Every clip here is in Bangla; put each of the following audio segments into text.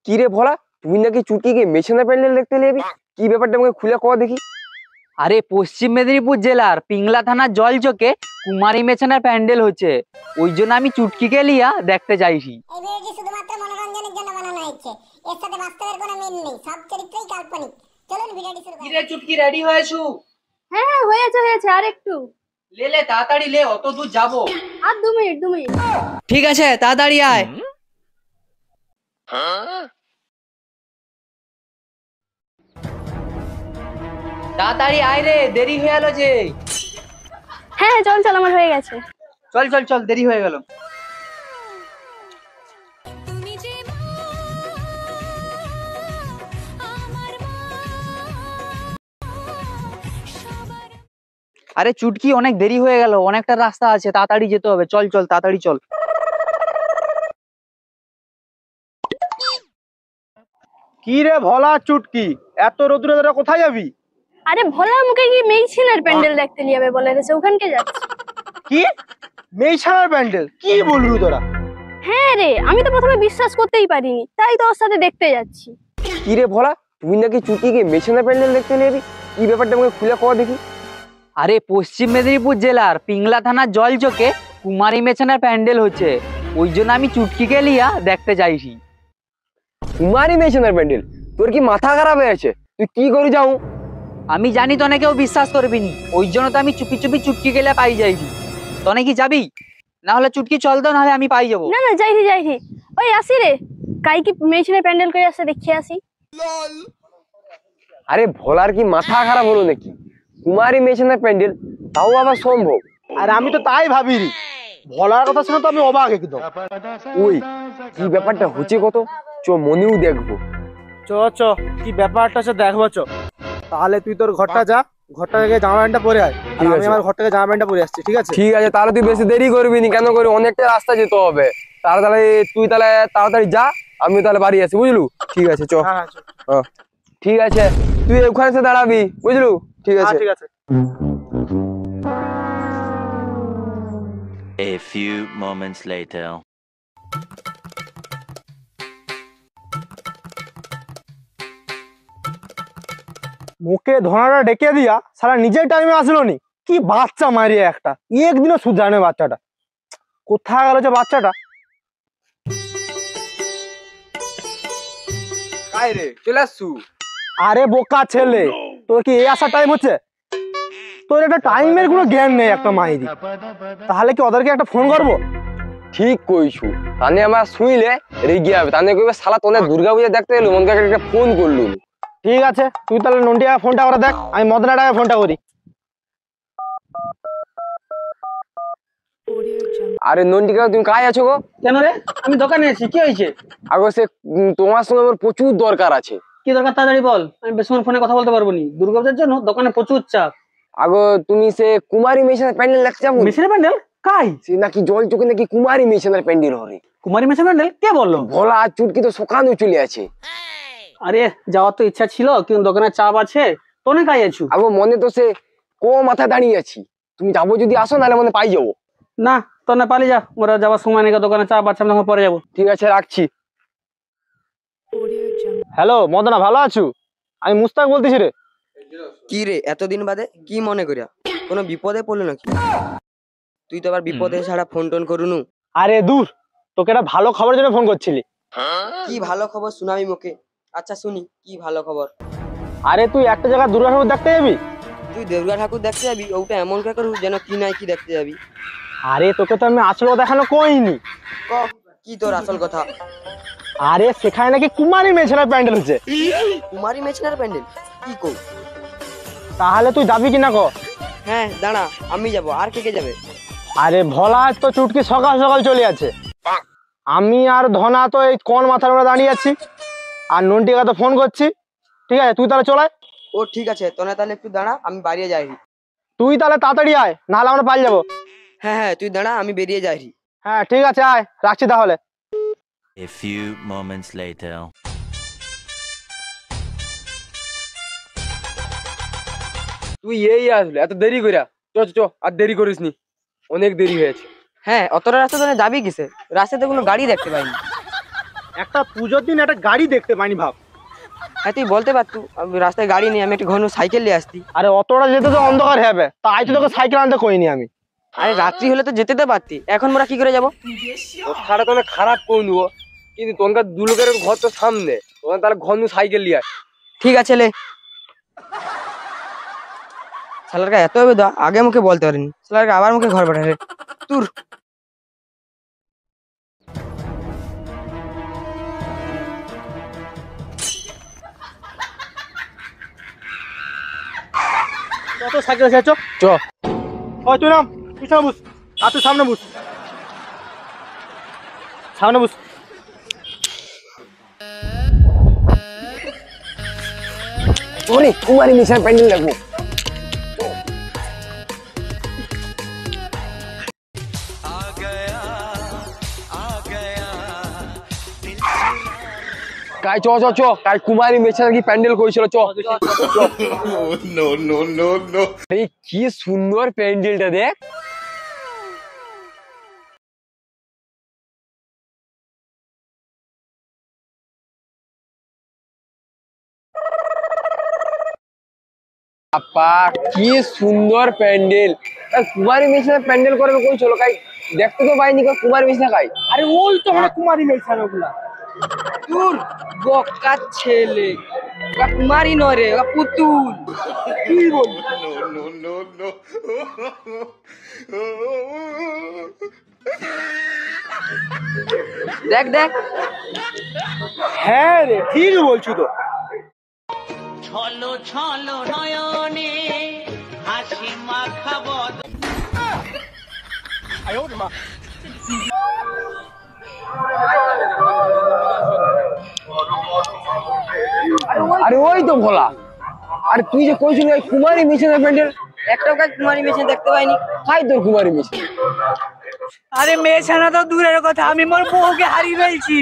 কি রে ভোলা, তুই নাকি চুটকিকে মেশিনের প্যান্ডেল দেখতে নিবি? কি ব্যাপারটা আমাকে খুলে কও দেখি। আরে পশ্চিম মেদিনীপুর জেলার পিংলা থানার জলচকে কুমারী মেছানার প্যান্ডেল হচ্ছে, ওই জন্য আমি চুটকিকে লিয়া দেখতে চাইছি। এই ভিডিওটি শুধুমাত্র মনোরঞ্জনের জন্য বানানো হয়েছে, এর সাথে বাস্তবের কোনো মিল নেই, সব চরিত্রই কাল্পনিক। চলুন ভিডিওটি শুরু করি। রে চুটকি, রেডি হয়েছু? হ্যাঁ হ্যাঁ হয়েছে আর একটু। লে তাড়াতাড়ি লে, অত দূর যাবো। আর 2 মিনিট। ঠিক আছে, তাড়াতাড়ি আয়। তাড়াতাড়ি আয় রে, দেরি হয়ে গেল যে। হ্যাঁ চল আমার হয়ে গেছে। চল দেরি হয়ে গেল। আরে চুটকি, অনেক দেরি হয়ে গেল, অনেকটা রাস্তা আছে, তাড়াতাড়ি যেতে হবে। চল তাড়াতাড়ি চল। কি রে ভোলা চুটকি, এত রোদ্রে ধরে কোথায় যাবি? আরে ভোলা মুখে কি মেইছিনের প্যান্ডেল দেখতে নিয়ে যাবে বলে রেছে, ওখানকে যাচ্ছি। কি মেইছানার প্যান্ডেল? কি বলবি তোরা? হ্যাঁ রে, আমি তো প্রথমে বিশ্বাস করতেই পারিনি, তাই তো ওর সাথে দেখতে যাচ্ছি। কি রে ভোলা, তুই নাকি চুটকিকে মেশিনের প্যান্ডেল দেখতে নিবি? কি ব্যাপারটা আমাকে খুলে কও দেখি। আরে পশ্চিম মেদিনীপুর জেলার পিংলা থানার জলচকে কুমারী মেছানার প্যান্ডেল হচ্ছে, ওই জন্য আমি চুটকিকে লিয়া দেখতে চাইছি। কুমারী মেশিনের প্যান্ডেল? তোর কি মাথা খারাপ হয়ে আছে? তুই কি করে যাও? আমি জানি তনে কেউ বিশ্বাস করবি নি, ওই জন্য তো আমি চুপি চুটকি গেলে পাই যাইছি। তনে কি যাবি? না হলে চুটকি চল তো, নাহলে আমি পাই যাবো। না যাইছি। ওই আসি রে, কাই কি মেইছিনের প্যান্ডেল করে আসছে দেখিয়ে আসি। আরে ভোলার কি মাথা খারাপ হলো নাকি? কুমারী মেশিনের প্যান্ডেল, তাও আবার সম্ভব? আর আমি তো তাই ভাবিনি, ভোলার কথা শুনে তো আমি অবাক একদম। ওই কি ব্যাপারটা হচ্ছে কত, মনেও দেখবো। চ কি ব্যাপারটা আছে দেখবো। তাহলে তুই তোর ঘরটা যা, ঘরটা থেকে জামা প্যান্টটা পরে আয়, আর আমি আমার ঘর থেকে জামা প্যান্টটা পরে আসছি। ঠিক আছে? ঠিক আছে, তাহলে তুই বেশি দেরি করবি নি। কেন করি, অনেকটা রাস্তা যেতে হবে। তাহলে তুই তাড়াতাড়ি যা, আমি তাহলে বাড়ি আসি, বুঝলু? ঠিক আছে, চ। হ্যাঁ ঠিক আছে, তুই ওখানে এসে দাঁড়াবি, বুঝলু? ঠিক আছে। ঠিক আছে। A few moments later. মুখে ধোনাটা ডেকে দিয়া সারা নিজের টাইমে আসলো নি। কি বাচ্চা মারিয়ে একটা, একদিনও সুজানে বাচ্চাটা। কোথায় গেল যে বাচ্চাটা? চলে আসছু? আরে বোকা ছেলে, তোর কি এই আসার টাইম হচ্ছে? তোর একটা টাইমের কোনো জ্ঞান নেই একটা মাইরি। তাহলে কি ওদেরকে একটা ফোন করবো? ঠিক কইছু, তানে আমার শুইলে রেগে যাবে। তানে কইবে শালা তোনে দুর্গা পূজা দেখতে এলো, মনকে একটা ফোন করলু। ঠিক আছে, তুই তাহলে নন্টিয়া ফোনটা করে দেখ, আমি মদনাটাকে ফোনটা করি। আরে নন্টিকা, তুমি কাজ আছো গো? কেন রে? আমি দোকানে আছি, কি হয়েছে? আগো সে তোমার সঙ্গে আমার প্রচুর দরকার আছে। কি দরকার তাড়াতাড়ি বল, আমি বেশিক্ষণ ফোনে কথা বলতে পারবো নি। দুর্গাপূজার জন্য দোকানে প্রচুর চাপ। আগো তুমি সে কুমারী মেশিনের প্যান্ডেল দেখতে যাবো? মেশিনের প্যান্ডেল? কাই? সে নাকি জল চোখে নাকি কুমারী মেশিনের প্যান্ডেল হবে। কুমারী মেশিনের প্যান্ডেল? কে বললো? ভোলা আর চুটকি তো সকালে চলে আছে। আরে যাওয়ার তো ইচ্ছা ছিল, কিন্তু দোকানে চাপ আছে। তোনে কাই আছু? আগো মনে তো সে মাথায় দাঁড়িয়ে আছি। তুমি যাবো যদি আসো, নাহলে মনে পাই যাবো। না, তোনে পালিয়ে যা, ওরা যাওয়ার সময় নেই, দোকানে চাপ আছে, আমি তখন পরে যাবো। ঠিক আছে, রাখছি। হ্যালো মদনা, ভালো আছু? আমি মুস্তাক বলতেছি রে। কি রে এতদিন বাদে কি মনে করিয়া? কোনো বিপদে পড়লো নাকি? তুই তো আবার বিপদে ছাড়া ফোন টোন করুনু। আরে দূর, তোকে একটা ভালো খবরের জন্য ফোন করছিলি। কি ভালো খবর শুনাবি মুখে? আচ্ছা শুনি, কি ভালো খবর? আরে তুই একটা জায়গায় দুর্গা ঠাকুর দেখতে যাবি। তুই দুর্গা ঠাকুর দেখতে যাবি? ওটা এমন কে করু যেন কি নাই কি দেখতে যাবি? আরে তোকে তো আমি আসল কথা এখনো কইনি। ক, কি তোর আসল কথা? আরে সেখানে নাকি কুমারী মেছানার প্যান্ডেল হচ্ছে। কুমারী মেছনার প্যান্ডেল? কি কও? তাহলে তুই যাবি কিনা ক? হ্যাঁ দাঁড়া, আমি যাব, আর কে কে যাবে? আরে ভোলা তো চুটকি সকাল সকাল চলে আছে, আমি আর ধনা তো এই কোন মাথার উপরে দাঁড়িয়ে আছি, আর নন্টিকা তো ফোন করছি। ঠিক আছে, তুই তাহলে চলে। ও ঠিক আছে, তোনে তাহলে একটু দাঁড়া, আমি বাড়িয়ে যাই। তুই তাহলে তাড়াতাড়ি আয়, নাহলে আমরা পালিয়ে যাবো। হ্যাঁ তুই দাঁড়া, আমি বেরিয়ে যাই। হ্যাঁ ঠিক আছে, আয়, রাখছি তাহলে। A few moments later. তুই এই আসলে এত দেরি করিয়া? চ আর দেরি করিস নি, অনেক দেরি হয়েছে। হ্যাঁ অতটা রাস্তা তোনে যাবি কিসে? রাস্তাতে কোনো গাড়ি দেখতে পাইনি। একটা পুজোর দিন একটা গাড়ি দেখতে পাইনি ভাব। হ্যাঁ তুই বলতে পারতু, আমি রাস্তায় গাড়ি নিয়ে আমি একটা ঘন সাইকেল নিয়ে আসতি। আরে অতটা যেতে তো অন্ধকার হবে, তাই তো তোকে সাইকেল আনতে কইনি আমি। আরে রাত্রি হলে তো যেতে তো পারতি, এখন মোরা কি করে যাবো? কথাটা তো অনেক খারাপ করে নেবো, কিন্তু তখনকার দু লোকের ঘর তো সামনে, তখন তাহলে ঘন সাইকেল নিয়ে আয়। ঠিক আছে লে। শালারকা এত বেদা আগে মুখে বলতে পারিনি, শালারকা আবার মুখে ঘর পাঠালে তুর। কত সাইকেল আছে? চ ওই তুই নাম, পিছনে বস, আর তুই সামনে বস, সামনে বস। তোরে কুমারী মিশন প্যান্ডেল লাগবো। কাই চ চ চ, কাই কুমারী মেশান কি প্যান্ডেল করেছিল, চ। এই কি সুন্দর প্যান্ডেলটা দেখ। আপা কি সুন্দর প্যান্ডেল। কুমারী মেশিনে প্যান্ডেল করবে কই চলো, কাই দেখতে তো পাইনি কুমারী মেশিনা কাই। আরে ওই তো আমার কুমারী মেশান ওগুলা। তুর বকা ছেলে, ওরা কুমারী নয় রে, ওরা পুতুল। কি বল? দেখ দেখ, হ্যাঁ রে ঠিক বলছি তো। ছলো ছলো নয়নে হাসি মাখাবো। আরে ওই তো ভোলা। আরে তুই যে কইছিলি ওই কুমারী মেশিনের প্যান্ডেল, একটাও কাজ কুমারী মেশিন দেখতে পাইনি। কাই তোর কুমারী মেশিন? আরে মেয়ে ছানা তো দূরের কথা, আমি মোর বউকে হারিয়ে ফেলছি।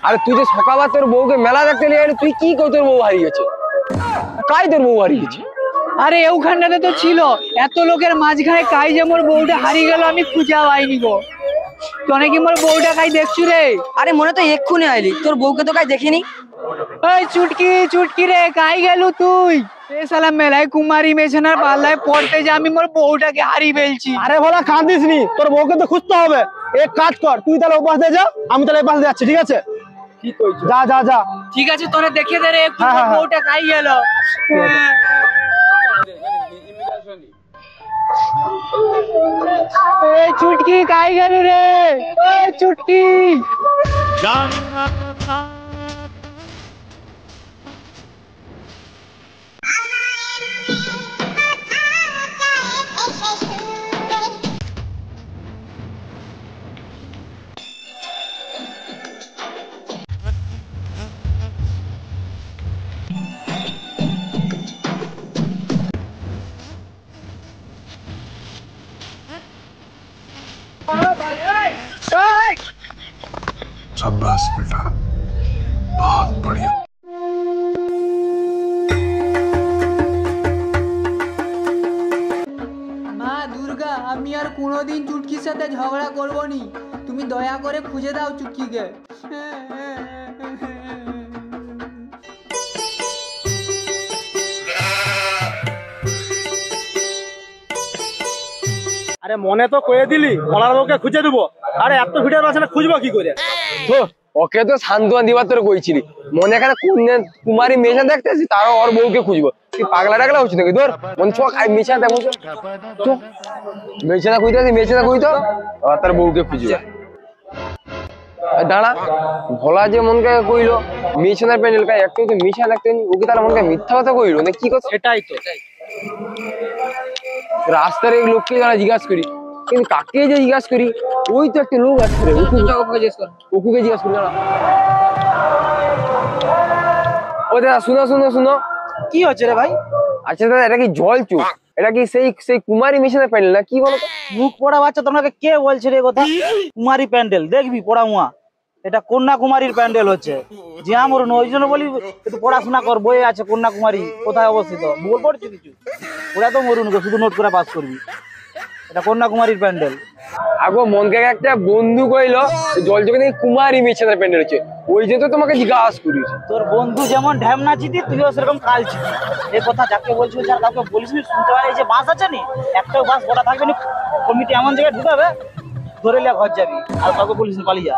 আরে তুই যে সকালবেলা তোর বউকে মেলা দেখতে নিয়ে গেলি, তুই কি কই তোর বউ হারিয়ে গেছে? কাই তোর বউ হারিয়ে গেছে? আরে ওখানটাতে তো ছিল, এত লোকের মাঝখানে কাই যে মোর বউটা হারিয়ে গেল আমি খুঁজা পাইনি গো। তনে কি মোর বউটা কাই দেখছু রে? আরে মনে তো এক্ষুনি আইলি, তোর বউকে তো কাজ দেখিনি। ওই চুটকি চুটকি রে, কাই গেল তুই? এ শালা মেলায় কুমারী মেশানার পাল্লায় পড়তে যে আমি মোর বউটাকে হারিয়ে ফেলছি। আরে ভোলা কাঁদিস নি, তোর বউকে তো খুঁজতে হবে। এক কাজ কর, তুই তাহলে ওপাশ দিয়ে যা, আমি তাহলে এই পাশ দিয়ে যাচ্ছি, ঠিক আছে? কি কইছ? যা যা যা। ঠিক আছে তোরে দেখে দে রে, একটু হ্যাঁ, মোর হ্যাঁ, বউটা কাই গেল। এই চুটকি কাই গেল রে? এই চুটকি शाबाश बेटा, बहुत बढ़िया। মা দুর্গা, আমি আর কোনোদিন চুটকির সাথে ঝগড়া করবো নি, তুমি দয়া করে খুঁজে দাও চুটকিকে। আরে মনে তো কয়ে দিলি ভোলার বউকে খুঁজে দেবো, আরে এত ভিড়ের মাঝখানে খুঁজবো কি করে? তো ওকে তো সান্ত্বনা দিবার তোর কইছিলি, মনে এখানে কুমারী মেশা দেখতেছি, তারও ওর বউকে খুঁজবো। তুই পাগলা টাগলা হচ্ছে নাকি তোর? মন চোখ মেশা দেখো তো, মেশাটা খুঁজতে আছি, মেশাটা খুঁজতো আর তার বউকে খুঁজবে। দাঁড়া, ভোলা যে মনকে কইলো মিশনের প্যান্ডেল কাই একটু তো মিশা দেখতে, ওকে তাহলে মনকে মিথ্যা কথা কইলো না কি কথা? সেটাই তো। রাস্তার এই লোককে যারা জিজ্ঞাসা করি, কিন্তু কাকে যে জিজ্ঞাসা করি, ওই তো একটা লোক আসছে রে, ওকুকে জিজ্ঞাসা করি। দাঁড়া, ও দাদা শুনো শুনো শুনো, কি হচ্ছে রে ভাই? আচ্ছা দাদা, এটা কি জল চুপ? এটা কি সেই সেই কুমারী মিশনের প্যান্ডেল না কি বলো তো? মুখ পড়া বাচ্চা তোমাকে কে বলছে রে কথা? কুমারী প্যান্ডেল দেখবি পড়া মুয়া, এটা কন্যাকুমারীর প্যান্ডেল হচ্ছে। যে আমার ওই জন্য বলি একটু পড়াশোনা কর, বইয়ে আছে কন্যাকুমারী কোথায় অবস্থিত, ভূগোল পড়ছি কিছু, ওরা তো মরুন শুধু নোট করে পাস করবি। এটা কন্যাকুমারীর প্যান্ডেল। আগো মনকে একটা বন্ধু কইলো জল চোখে নাকি কুমারী মেয়ে ছেলের প্যান্ডেল হচ্ছে, ওই জন্য তো তোমাকে জিজ্ঞাসা করিস। তোর বন্ধু যেমন ঢ্যামনা চিতি, তুইও সেরকম কাল চিতি। এই কথা যাকে বলছিস যার কাউকে বলিস নি, শুনতে পারে। এই যে বাস আছে নি, একটাও বাস বড়া থাকবে না, কমিটি এমন জায়গায় ঢুকাবে ধরে লিয়া ঘর যাবি, আর কাউকে বলিস নি, পালিয়ে যা।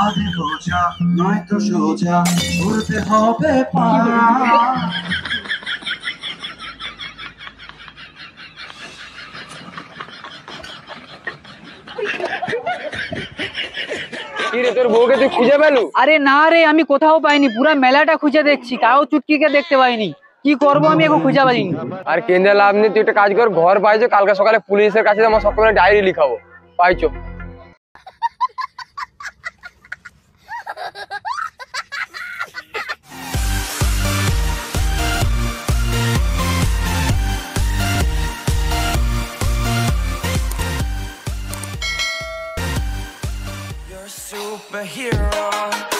आधे हो जा नय तो सोजा उड़ते होबे पा কি রে তোর বউকে তুই খুঁজে পেলু? আরে না রে, আমি কোথাও পাইনি, পুরো মেলাটা খুঁজে দেখছি, কারো চুটকিকে দেখতে পাইনি। কি করবো আমি এখন খুঁজে পাইনি। আর কেন্দ্রে লাভ নেই, তুই একটা কাজ কর, ঘর পাইছো, কালকে সকালে পুলিশের কাছে আমার সকালে ডায়েরি লিখাবো, পাইছো। superhero